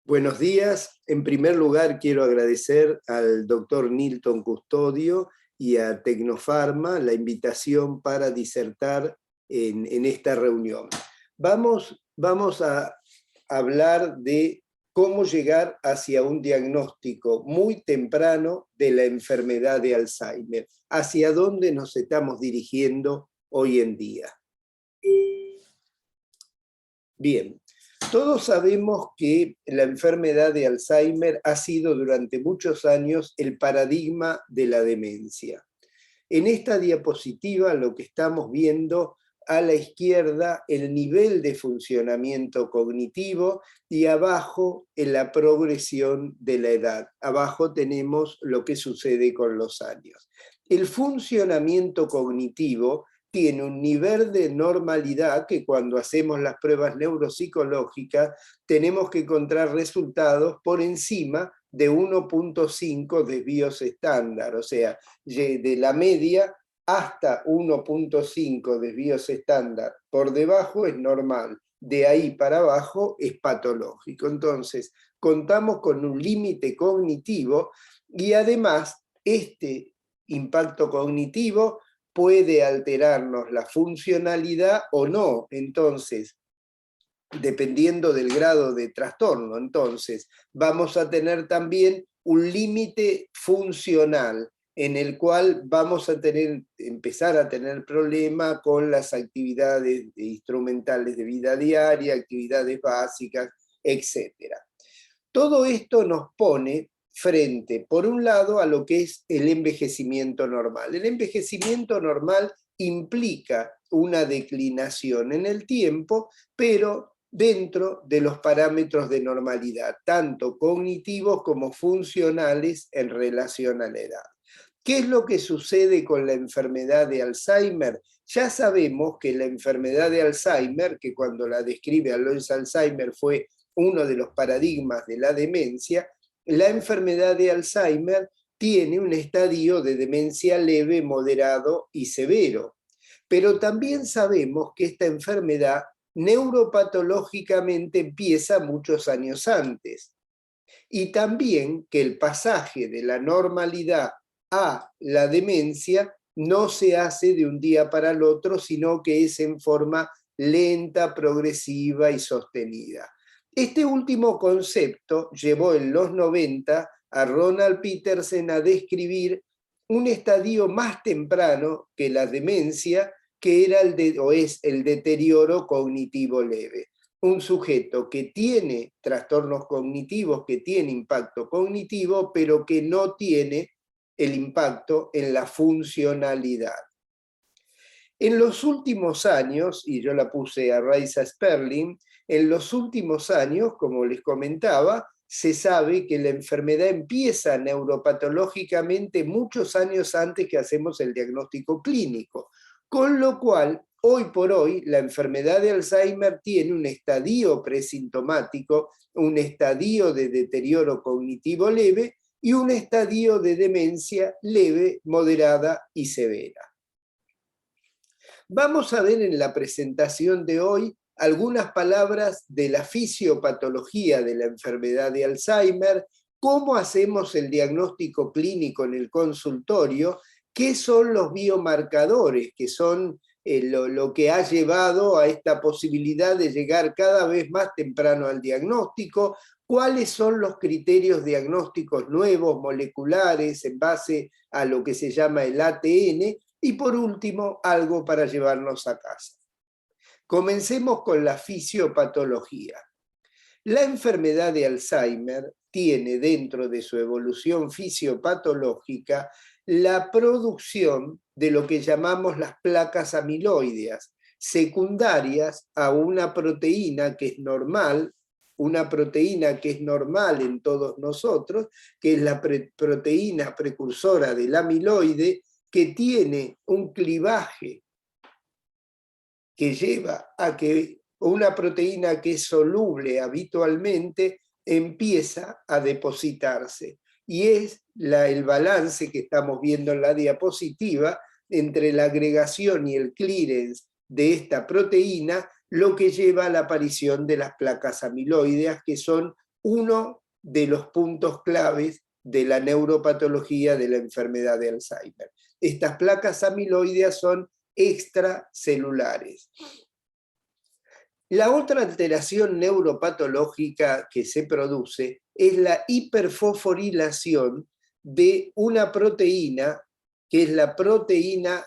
Buenos días. En primer lugar, quiero agradecer al doctor Nilton Custodio y a Tecnofarma la invitación para disertar en esta reunión. Vamos a hablar de cómo llegar hacia un diagnóstico muy temprano de la enfermedad de Alzheimer, hacia dónde nos estamos dirigiendo hoy en día. Bien. Todos sabemos que la enfermedad de Alzheimer ha sido durante muchos años el paradigma de la demencia. En esta diapositiva lo que estamos viendo a la izquierda el nivel de funcionamiento cognitivo y abajo en la progresión de la edad. Abajo tenemos lo que sucede con los años. El funcionamiento cognitivo tiene un nivel de normalidad que cuando hacemos las pruebas neuropsicológicas tenemos que encontrar resultados por encima de 1.5 desvíos estándar, o sea, de la media hasta 1.5 desvíos estándar por debajo es normal, de ahí para abajo es patológico. Entonces, contamos con un límite cognitivo y además este impacto cognitivo puede alterarnos la funcionalidad o no, entonces, dependiendo del grado de trastorno. Entonces, vamos a tener también un límite funcional en el cual vamos a empezar a tener problemas con las actividades instrumentales de vida diaria, actividades básicas, etc. Todo esto nos pone frente, por un lado, a lo que es el envejecimiento normal. El envejecimiento normal implica una declinación en el tiempo, pero dentro de los parámetros de normalidad, tanto cognitivos como funcionales en relación a la edad. ¿Qué es lo que sucede con la enfermedad de Alzheimer? Ya sabemos que la enfermedad de Alzheimer, que cuando la describe Alois Alzheimer fue uno de los paradigmas de la demencia, la enfermedad de Alzheimer tiene un estadio de demencia leve, moderado y severo. Pero también sabemos que esta enfermedad neuropatológicamente empieza muchos años antes. Y también que el pasaje de la normalidad a la demencia no se hace de un día para el otro, sino que es en forma lenta, progresiva y sostenida. Este último concepto llevó en los 90 a Ronald Peterson a describir un estadio más temprano que la demencia, que era es el deterioro cognitivo leve. Un sujeto que tiene trastornos cognitivos, que tiene impacto cognitivo, pero que no tiene el impacto en la funcionalidad. En los últimos años, y yo la puse a Raisa Sperling, en los últimos años, como les comentaba, se sabe que la enfermedad empieza neuropatológicamente muchos años antes que hacemos el diagnóstico clínico, con lo cual, hoy por hoy, la enfermedad de Alzheimer tiene un estadio presintomático, un estadio de deterioro cognitivo leve y un estadio de demencia leve, moderada y severa. Vamos a ver en la presentación de hoy algunas palabras de la fisiopatología de la enfermedad de Alzheimer, cómo hacemos el diagnóstico clínico en el consultorio, qué son los biomarcadores, que son lo que ha llevado a esta posibilidad de llegar cada vez más temprano al diagnóstico, cuáles son los criterios diagnósticos nuevos, moleculares, en base a lo que se llama el ATN, y por último, algo para llevarnos a casa. Comencemos con la fisiopatología. La enfermedad de Alzheimer tiene dentro de su evolución fisiopatológica la producción de lo que llamamos las placas amiloideas, secundarias a una proteína que es normal, una proteína que es normal en todos nosotros, que es la proteína precursora del amiloide, que tiene un clivaje que lleva a que una proteína que es soluble habitualmente empieza a depositarse. Y es el balance que estamos viendo en la diapositiva entre la agregación y el clearance de esta proteína, lo que lleva a la aparición de las placas amiloideas, que son uno de los puntos claves de la neuropatología de la enfermedad de Alzheimer. Estas placas amiloideas son extracelulares. La otra alteración neuropatológica que se produce es la hiperfosforilación de una proteína, que es la proteína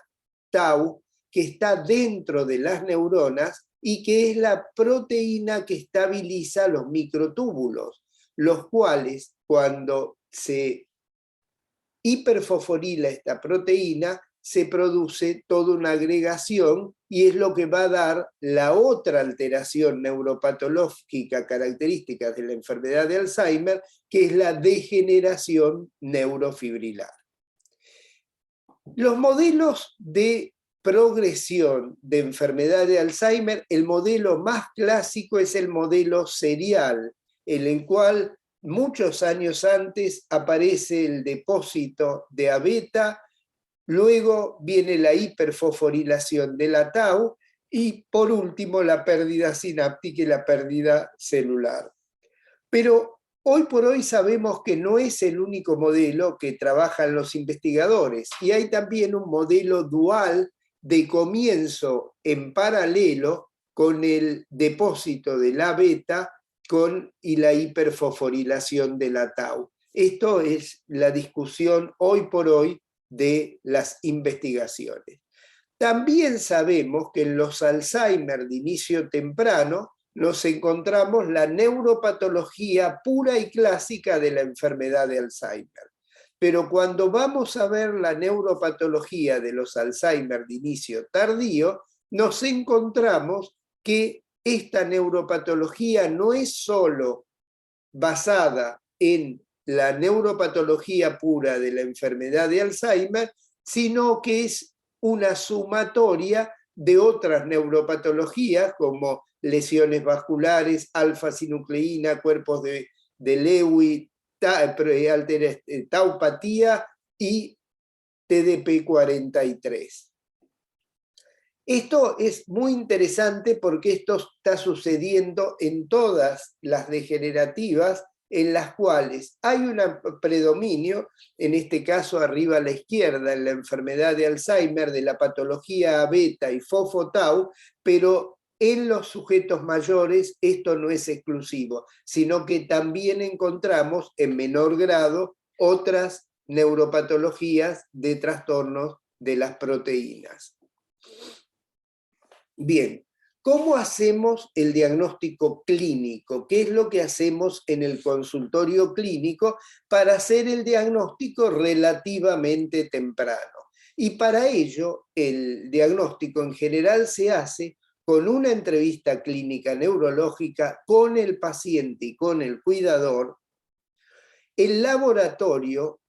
tau, que está dentro de las neuronas y que es la proteína que estabiliza los microtúbulos, los cuales, cuando se hiperfosforila esta proteína, se produce toda una agregación y es lo que va a dar la otra alteración neuropatológica característica de la enfermedad de Alzheimer, que es la degeneración neurofibrilar. Los modelos de progresión de enfermedad de Alzheimer, el modelo más clásico es el modelo serial, en el cual muchos años antes aparece el depósito de A-beta, luego viene la hiperfosforilación de la tau y por último la pérdida sináptica y la pérdida celular. Pero hoy por hoy sabemos que no es el único modelo que trabajan los investigadores y hay también un modelo dual de comienzo en paralelo con el depósito de la beta y la hiperfosforilación de la tau. Esto es la discusión hoy por hoy de las investigaciones. También sabemos que en los Alzheimer de inicio temprano nos encontramos la neuropatología pura y clásica de la enfermedad de Alzheimer. Pero cuando vamos a ver la neuropatología de los Alzheimer de inicio tardío, nos encontramos que esta neuropatología no es solo basada en la neuropatología pura de la enfermedad de Alzheimer, sino que es una sumatoria de otras neuropatologías como lesiones vasculares, alfa-sinucleína, cuerpos de Lewy, taupatía y TDP43. Esto es muy interesante porque esto está sucediendo en todas las degenerativas en las cuales hay un predominio, en este caso arriba a la izquierda, en la enfermedad de Alzheimer, de la patología beta y fosfo-tau, pero en los sujetos mayores esto no es exclusivo, sino que también encontramos en menor grado otras neuropatologías de trastornos de las proteínas. Bien, ¿cómo hacemos el diagnóstico clínico? ¿Qué es lo que hacemos en el consultorio clínico para hacer el diagnóstico relativamente temprano? Y para ello, el diagnóstico en general se hace con una entrevista clínica neurológica con el paciente y con el cuidador. El laboratorio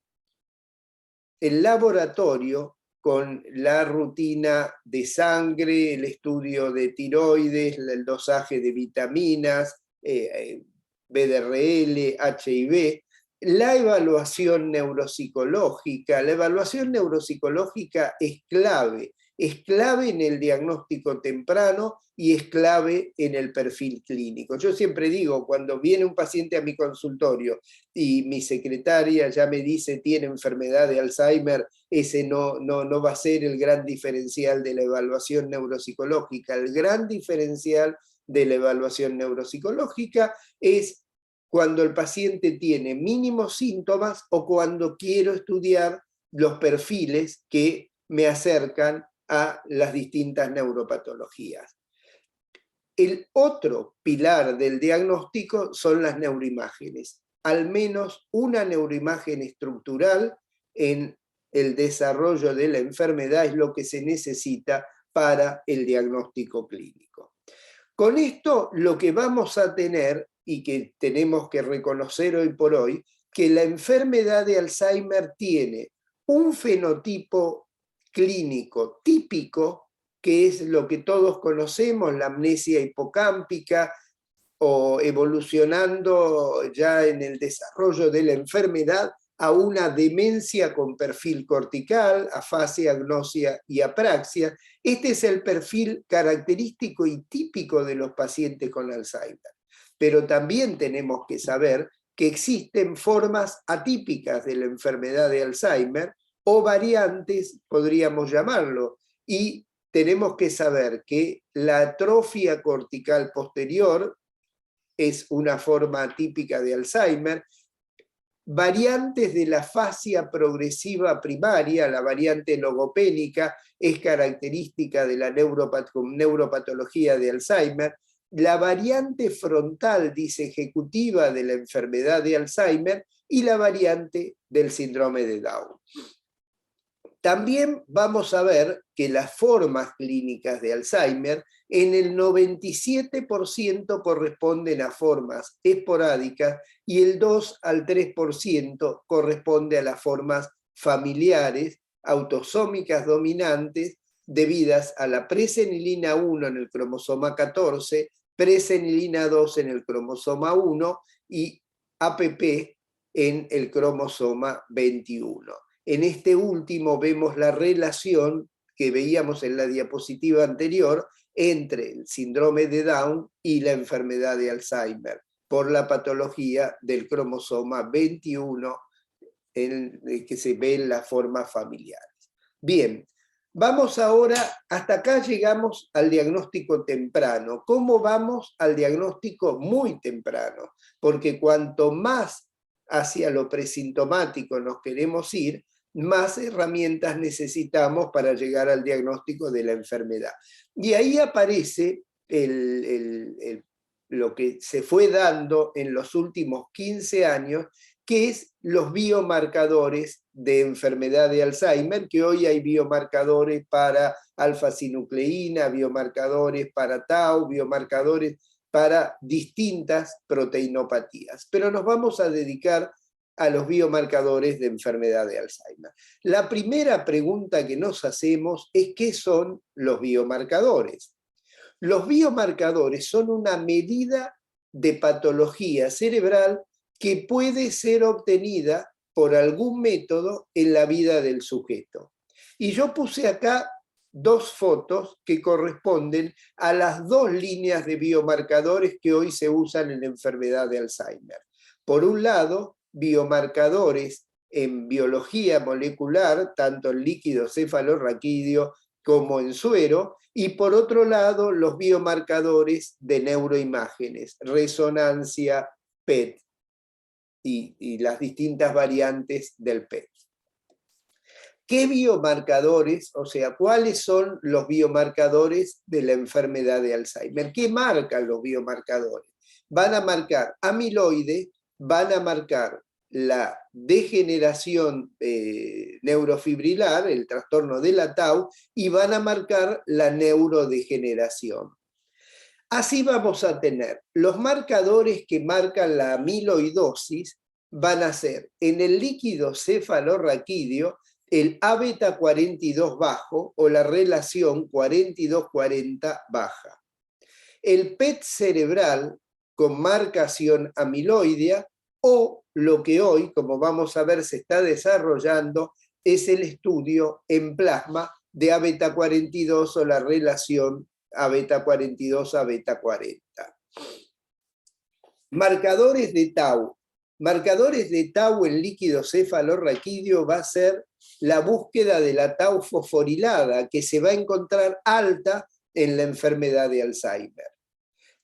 con la rutina de sangre, el estudio de tiroides, el dosaje de vitaminas, BDRL, HIV, la evaluación neuropsicológica. La evaluación neuropsicológica es clave en el diagnóstico temprano y es clave en el perfil clínico. Yo siempre digo, cuando viene un paciente a mi consultorio y mi secretaria ya me dice tiene enfermedad de Alzheimer, ese no va a ser el gran diferencial de la evaluación neuropsicológica. El gran diferencial de la evaluación neuropsicológica es cuando el paciente tiene mínimos síntomas o cuando quiero estudiar los perfiles que me acercan a las distintas neuropatologías. El otro pilar del diagnóstico son las neuroimágenes. Al menos una neuroimagen estructural en el desarrollo de la enfermedad es lo que se necesita para el diagnóstico clínico. Con esto lo que vamos a tener, y que tenemos que reconocer hoy por hoy, que la enfermedad de Alzheimer tiene un fenotipo clínico típico, que es lo que todos conocemos, la amnesia hipocámpica, o evolucionando ya en el desarrollo de la enfermedad a una demencia con perfil cortical, afasia, agnosia y apraxia. Este es el perfil característico y típico de los pacientes con Alzheimer. pero también tenemos que saber que existen formas atípicas de la enfermedad de Alzheimer o variantes, podríamos llamarlo, y tenemos que saber que la atrofia cortical posterior es una forma atípica de Alzheimer, variantes de la fascia progresiva primaria, la variante logopénica, es característica de la neuropatología de Alzheimer, la variante frontal disejecutiva de la enfermedad de Alzheimer y la variante del síndrome de Down. También vamos a ver que las formas clínicas de Alzheimer en el 97% corresponden a formas esporádicas y el 2 al 3% corresponde a las formas familiares, autosómicas dominantes, debidas a la presenilina 1 en el cromosoma 14, presenilina 2 en el cromosoma 1 y APP en el cromosoma 21. En este último vemos la relación que veíamos en la diapositiva anterior entre el síndrome de Down y la enfermedad de Alzheimer, por la patología del cromosoma 21 que se ve en las formas familiares. Bien, vamos ahora, hasta acá llegamos al diagnóstico temprano. ¿Cómo vamos al diagnóstico muy temprano? Porque cuanto más hacia lo presintomático nos queremos ir, más herramientas necesitamos para llegar al diagnóstico de la enfermedad. Y ahí aparece lo que se fue dando en los últimos 15 años, que es los biomarcadores de enfermedad de Alzheimer, que hoy hay biomarcadores para alfa-sinucleína, biomarcadores para tau, biomarcadores para distintas proteinopatías. Pero nos vamos a dedicar a los biomarcadores de enfermedad de Alzheimer. La primera pregunta que nos hacemos es ¿qué son los biomarcadores? Los biomarcadores son una medida de patología cerebral que puede ser obtenida por algún método en la vida del sujeto. Y yo puse acá dos fotos que corresponden a las dos líneas de biomarcadores que hoy se usan en la enfermedad de Alzheimer. Por un lado, biomarcadores en biología molecular, tanto en líquido cefalorraquídeo como en suero, y por otro lado, los biomarcadores de neuroimágenes, resonancia, PET, y las distintas variantes del PET. ¿Qué biomarcadores, o sea, cuáles son los biomarcadores de la enfermedad de Alzheimer? ¿Qué marcan los biomarcadores? Van a marcar amiloide, van a marcar la degeneración neurofibrilar, el trastorno de la tau, y van a marcar la neurodegeneración. Así vamos a tener los marcadores que marcan la amiloidosis, van a ser en el líquido cefalorraquídeo el A-beta 42 bajo o la relación 42-40 baja. El PET cerebral con marcación amiloidea o lo que hoy, como vamos a ver, se está desarrollando es el estudio en plasma de A-beta 42 o la relación A-beta 42 a beta 40. Marcadores de tau. Marcadores de tau en líquido cefalorraquídeo va a ser la búsqueda de la tau fosforilada, que se va a encontrar alta en la enfermedad de Alzheimer.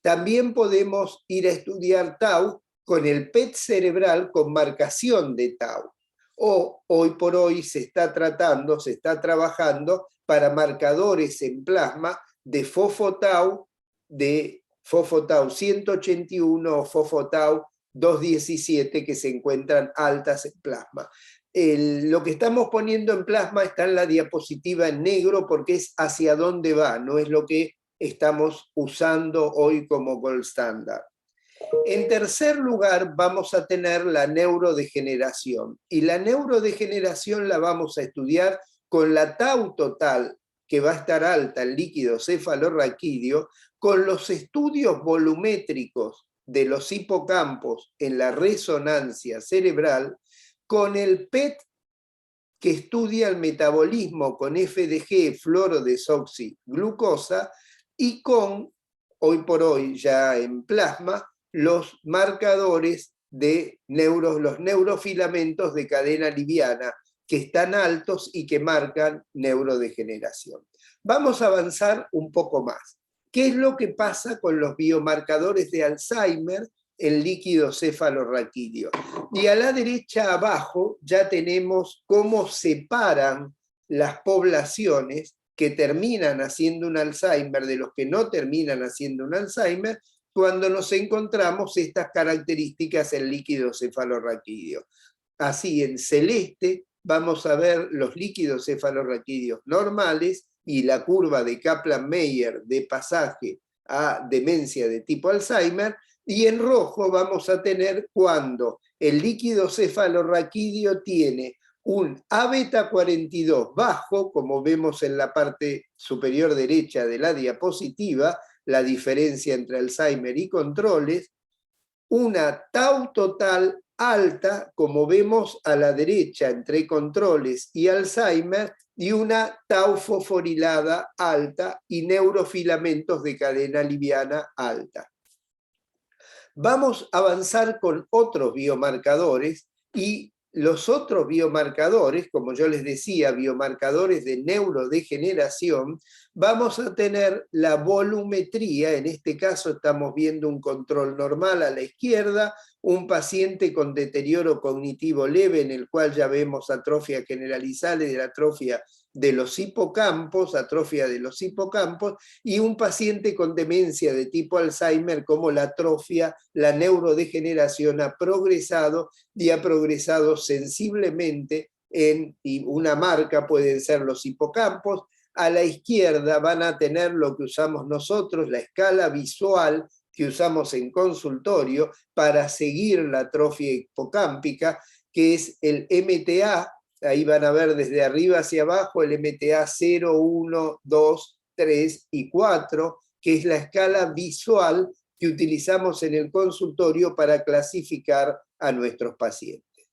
También podemos ir a estudiar tau con el PET cerebral con marcación de tau. O hoy por hoy se está trabajando para marcadores en plasma de fosfotau 181 o fosfotau 217 que se encuentran altas en plasma. Lo que estamos poniendo en plasma está en la diapositiva en negro porque es hacia dónde va, no es lo que estamos usando hoy como gold standard. En tercer lugar vamos a tener la neurodegeneración, y la neurodegeneración la vamos a estudiar con la tau total, que va a estar alta en líquido cefalorraquídeo, con los estudios volumétricos de los hipocampos en la resonancia cerebral, con el PET que estudia el metabolismo con FDG, fluorodesoxiglucosa, y con, hoy por hoy ya en plasma, los marcadores de los neurofilamentos de cadena liviana, que están altos y que marcan neurodegeneración. Vamos a avanzar un poco más. ¿Qué es lo que pasa con los biomarcadores de Alzheimer en líquido cefalorraquídeo? Y a la derecha abajo ya tenemos cómo separan las poblaciones que terminan haciendo un Alzheimer de los que no terminan haciendo un Alzheimer cuando nos encontramos estas características en líquido cefalorraquídeo. Así, en celeste vamos a ver los líquidos cefalorraquídeos normales y la curva de Kaplan-Meier de pasaje a demencia de tipo Alzheimer, y en rojo vamos a tener cuando el líquido cefalorraquídeo tiene un A-beta 42 bajo, como vemos en la parte superior derecha de la diapositiva, la diferencia entre Alzheimer y controles, una tau total alta, como vemos a la derecha entre controles y Alzheimer, y una tau fosforilada alta y neurofilamentos de cadena liviana alta. Vamos a avanzar con otros biomarcadores, y los otros biomarcadores, como yo les decía, biomarcadores de neurodegeneración, vamos a tener la volumetría. En este caso estamos viendo un control normal a la izquierda, un paciente con deterioro cognitivo leve en el cual ya vemos atrofia generalizada y la atrofia de los hipocampos, y un paciente con demencia de tipo Alzheimer, como la atrofia, la neurodegeneración ha progresado y ha progresado sensiblemente y una marca pueden ser los hipocampos. A la izquierda van a tener lo que usamos nosotros, la escala visual que usamos en consultorio para seguir la atrofia hipocámpica, que es el MTA. Ahí van a ver desde arriba hacia abajo el MTA 0, 1, 2, 3 y 4, que es la escala visual que utilizamos en el consultorio para clasificar a nuestros pacientes.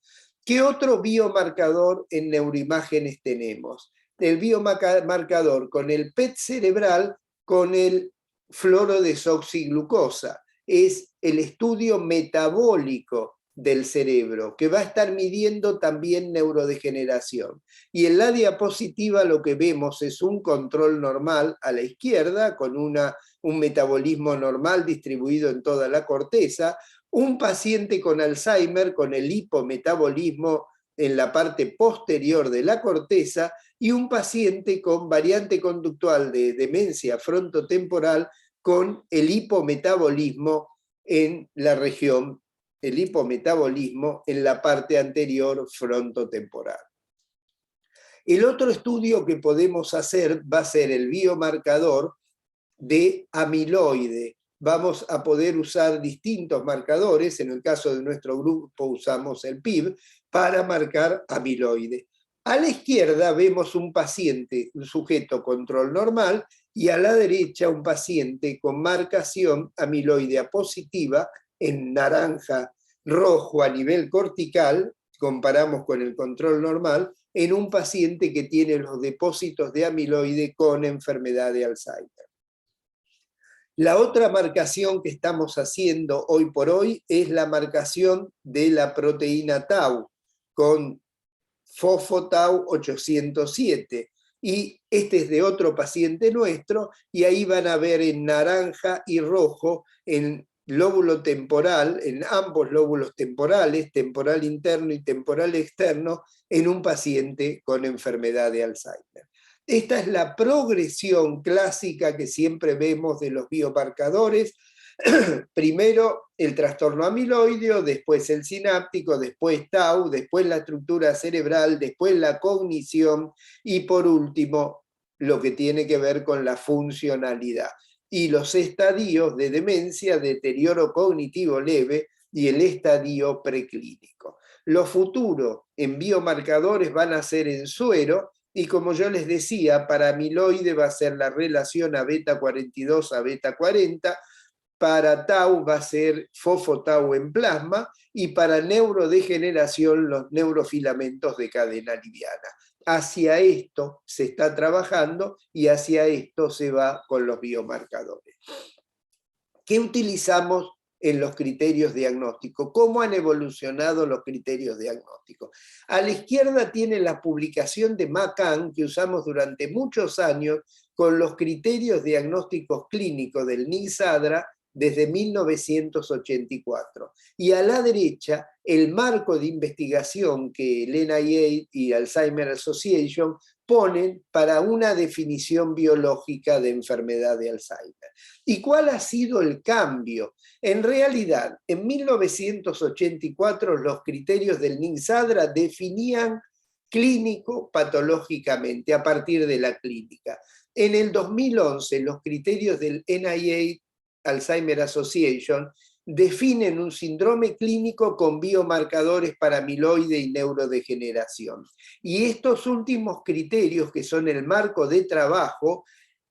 ¿Qué otro biomarcador en neuroimágenes tenemos? El biomarcador con el PET cerebral con el fluorodesoxiglucosa. Es el estudio metabólico del cerebro, que va a estar midiendo también neurodegeneración. Y en la diapositiva lo que vemos es un control normal a la izquierda, con un metabolismo normal distribuido en toda la corteza, un paciente con Alzheimer con el hipometabolismo en la parte posterior de la corteza, y un paciente con variante conductual de demencia frontotemporal con el hipometabolismo en la región, el hipometabolismo en la parte anterior frontotemporal. El otro estudio que podemos hacer va a ser el biomarcador de amiloide. Vamos a poder usar distintos marcadores, en el caso de nuestro grupo usamos el PIB, para marcar amiloide. A la izquierda vemos un paciente, un sujeto control normal, y a la derecha un paciente con marcación amiloidea positiva en naranja rojo a nivel cortical, comparamos con el control normal, en un paciente que tiene los depósitos de amiloide con enfermedad de Alzheimer. La otra marcación que estamos haciendo hoy por hoy es la marcación de la proteína tau, con fosfo-tau 807. Y este es de otro paciente nuestro, y ahí van a ver en naranja y rojo, en lóbulo temporal, en ambos lóbulos temporales, temporal interno y temporal externo, en un paciente con enfermedad de Alzheimer. Esta es la progresión clásica que siempre vemos de los biomarcadores. Primero el trastorno amiloideo, después el sináptico, después tau, después la estructura cerebral, después la cognición y por último lo que tiene que ver con la funcionalidad. Y los estadios de demencia, deterioro cognitivo leve y el estadio preclínico. Lo futuro en biomarcadores van a ser en suero, y como yo les decía, para amiloide va a ser la relación a beta 42 a beta 40, para tau va a ser fosfo-tau en plasma, y para neurodegeneración los neurofilamentos de cadena liviana. Hacia esto se está trabajando y hacia esto se va con los biomarcadores. ¿Qué utilizamos en los criterios diagnósticos. ¿Cómo han evolucionado los criterios diagnósticos? A la izquierda tiene la publicación de McCann, que usamos durante muchos años, con los criterios diagnósticos clínicos del NINSADRA desde 1984. Y a la derecha, el marco de investigación que el NIA y Alzheimer Association ponen para una definición biológica de enfermedad de Alzheimer. ¿Y cuál ha sido el cambio? En realidad, en 1984 los criterios del NINSADRA definían clínico patológicamente a partir de la clínica. En el 2011 los criterios del NIA Alzheimer Association definen un síndrome clínico con biomarcadores para amiloide y neurodegeneración. Y estos últimos criterios, que son el marco de trabajo,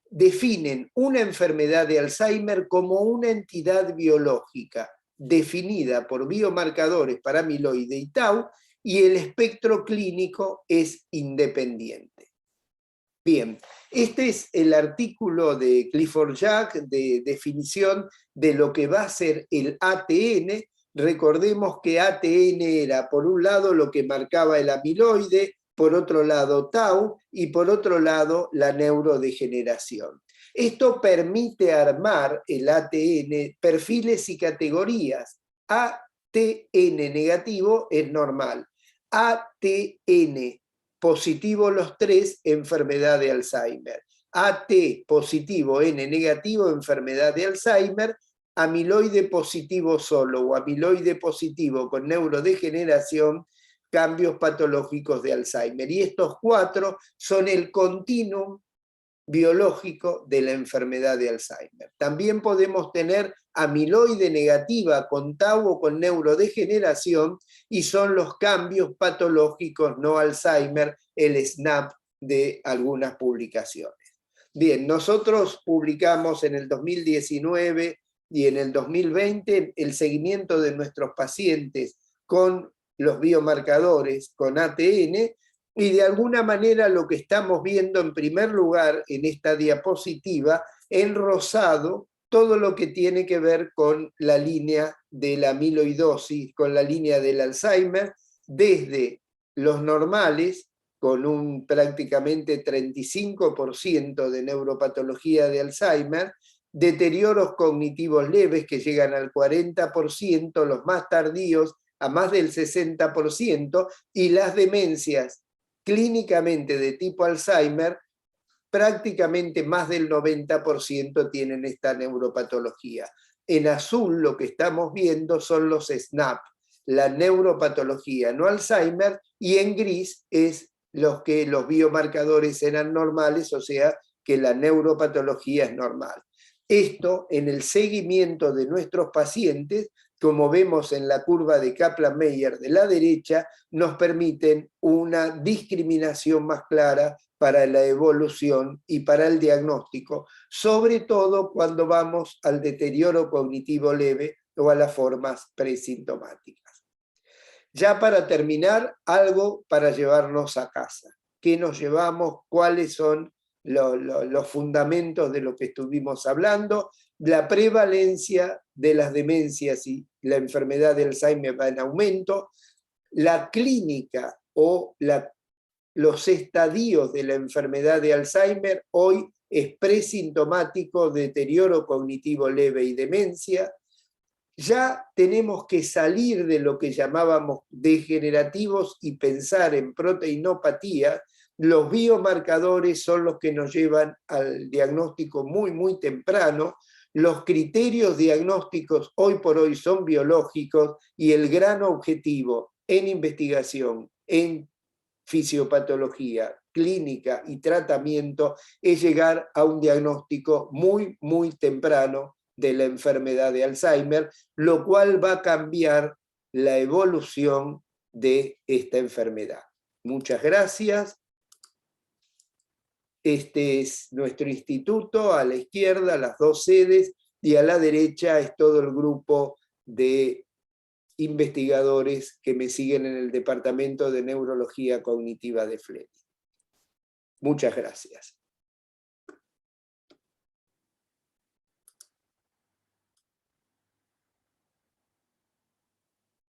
definen una enfermedad de Alzheimer como una entidad biológica definida por biomarcadores para amiloide y tau, y el espectro clínico es independiente. Bien, este es el artículo de Clifford Jack de definición de lo que va a ser el ATN. Recordemos que ATN era, por un lado, lo que marcaba el amiloide, por otro lado, tau, y por otro lado, la neurodegeneración. Esto permite armar el ATN, perfiles y categorías. ATN negativo es normal. ATN positivo los tres, enfermedad de Alzheimer. AT positivo, N negativo, enfermedad de Alzheimer. Amiloide positivo solo o amiloide positivo con neurodegeneración, cambios patológicos de Alzheimer. Y estos cuatro son el continuum biológico de la enfermedad de Alzheimer. También podemos tener amiloide negativa con tau o con neurodegeneración, y son los cambios patológicos no Alzheimer, el SNAP de algunas publicaciones. Bien, nosotros publicamos en el 2019 y en el 2020 el seguimiento de nuestros pacientes con los biomarcadores, con ATN, y de alguna manera lo que estamos viendo en primer lugar en esta diapositiva, en rosado, todo lo que tiene que ver con la línea de la amiloidosis, con la línea del Alzheimer, desde los normales, con un prácticamente 35% de neuropatología de Alzheimer, deterioros cognitivos leves que llegan al 40%, los más tardíos a más del 60%, y las demencias clínicamente de tipo Alzheimer, prácticamente más del 90% tienen esta neuropatología. En azul lo que estamos viendo son los SNAP, la neuropatología no Alzheimer, y en gris es los que los biomarcadores eran normales, o sea que la neuropatología es normal. Esto en el seguimiento de nuestros pacientes, como vemos en la curva de Kaplan-Meier de la derecha, nos permiten una discriminación más clara para la evolución y para el diagnóstico, sobre todo cuando vamos al deterioro cognitivo leve o a las formas presintomáticas. Ya para terminar, algo para llevarnos a casa. ¿Qué nos llevamos? ¿Cuáles son los fundamentos de lo que estuvimos hablando? La prevalencia de las demencias y la enfermedad de Alzheimer va en aumento. La clínica o los estadios de la enfermedad de Alzheimer hoy es presintomático, deterioro cognitivo leve y demencia. Ya tenemos que salir de lo que llamábamos degenerativos y pensar en proteinopatía. Los biomarcadores son los que nos llevan al diagnóstico muy temprano. Los criterios diagnósticos hoy por hoy son biológicos, y el gran objetivo en investigación, en fisiopatología, clínica y tratamiento es llegar a un diagnóstico muy temprano de la enfermedad de Alzheimer, lo cual va a cambiar la evolución de esta enfermedad. Muchas gracias. Este es nuestro instituto, a la izquierda las dos sedes, y a la derecha es todo el grupo de investigadores que me siguen en el Departamento de Neurología Cognitiva de Fleming. Muchas gracias.